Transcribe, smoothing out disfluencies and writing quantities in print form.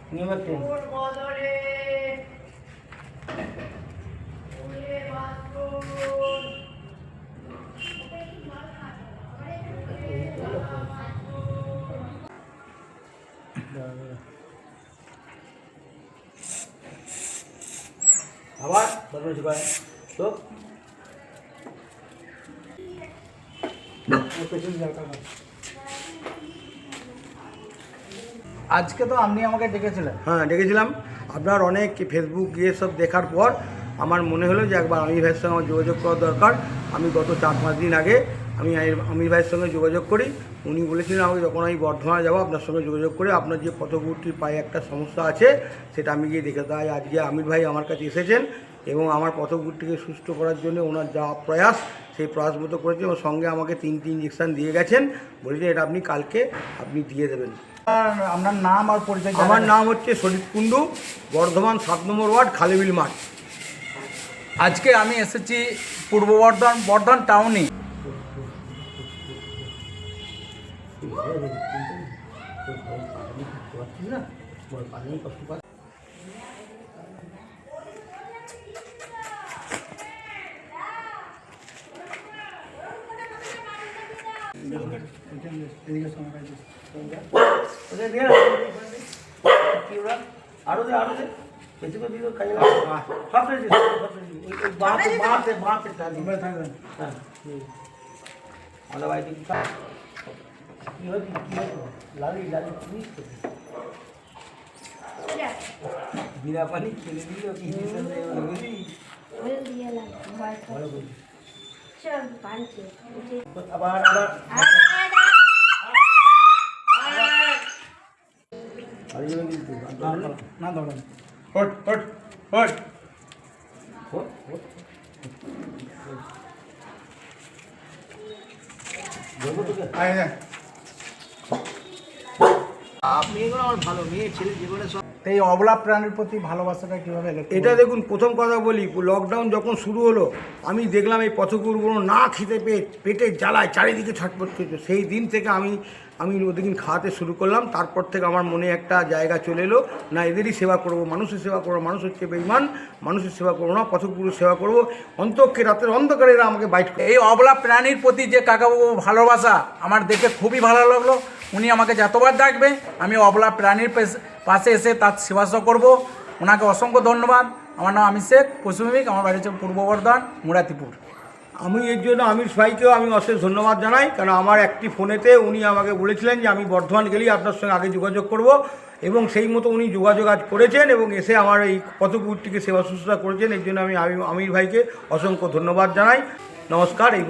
আবার বদমাইশি করে তো আজকে তো আপনি আমাকে ডেকেছিলেন। হ্যাঁ ডেকেছিলাম। আপনার অনেক ফেসবুক গিয়ে সব দেখার পর আমার মনে হলো যে একবার আমির ভাইয়ের সঙ্গে আমার যোগাযোগ করা দরকার। আমি গত 4-5 দিন আগে আমি আমির ভাইয়ের সঙ্গে যোগাযোগ করি। উনি বলেছিলেন আমাকে যখন আমি বর্ধমানে যাবো আপনার সঙ্গে যোগাযোগ করে আপনার যে পথগুটির পায়ে একটা সমস্যা আছে সেটা আমি গিয়ে দেখে তাই আজকে আমির ভাই আমার কাছে এসেছেন এবং আমার পথগুটিকে সুস্থ করার জন্য ওনার যা প্রয়াস সেই প্রয়াস মতো করেছে এবং সঙ্গে আমাকে 3টি ইঞ্জেকশান দিয়ে গেছেন। বলেছেন এটা আপনি কালকে আপনি দিয়ে দেবেন। আপনার নাম আর পরিচয়? আমার নাম হচ্ছে শরীফ কুণ্ডু, বর্ধমান 7 নম্বর ওয়ার্ড, খালিবিল মাঠ। আজকে আমি এসেছি পূর্ব বর্ধমান টাউনে। আরো দে বেশি করে দিও খাই সব দিই বাঁতে হ্যাঁ আমাদের বাড়িতে কি লালি বিনা পানি খেলে দিল কি আবার না ধরেন হট হট হট আপনি এগুলো আমার ভালো মেয়ে ছেলে জীবনে সব। এই অবলা প্রাণীর প্রতি ভালোবাসাটা কীভাবে? এটা দেখুন, প্রথম কথা বলি, লকডাউন যখন শুরু হলো আমি দেখলাম এই পথগুলো না খেতে পেটে জ্বালায় চারিদিকে ছটফট করছে। সেই দিন থেকে আমি ওদিন খাওয়াতে শুরু করলাম। তারপর থেকে আমার মনে একটা জায়গা চলে এলো, না এদেরই সেবা করব, মানুষের সেবা করবো। মানুষ হচ্ছে বেঈমান, মানুষের সেবা করবো না, পথগুলোর সেবা করব। অন্তকে রাতের অন্ধকারে এরা আমাকে বাইট করে। এই অবলা প্রাণীর প্রতি যে কাকাবাবু ভালোবাসা আমার দেখে খুবই ভালো লাগলো। উনি আমাকে যতবার ডাকবে আমি অবলা প্রাণীর পাশে এসে তার সেবা করব। ওনাকে অসংখ্য ধন্যবাদ। আমার নাম আমির শেখ, পশ্চিমবঙ্গ, আমার বাড়ি হচ্ছে পূর্ব বর্ধমান, মুরাতিপুর। আমি এর জন্য আমির ভাইকেও আমি অশেষ ধন্যবাদ জানাই, কারণ আমার একটি ফোনেতে উনি আমাকে বলেছিলেন যে আমি বর্ধমান গেলেই আপনার সঙ্গে আগে যোগাযোগ করব, এবং সেই মতো উনি যোগাযোগ আজ করেছেন এবং এসে আমার এই পথগুটিকে সেবা শুশ্রূষা করেছেন। এর জন্য আমি আমির ভাইকে অসংখ্য ধন্যবাদ জানাই। নমস্কার। এই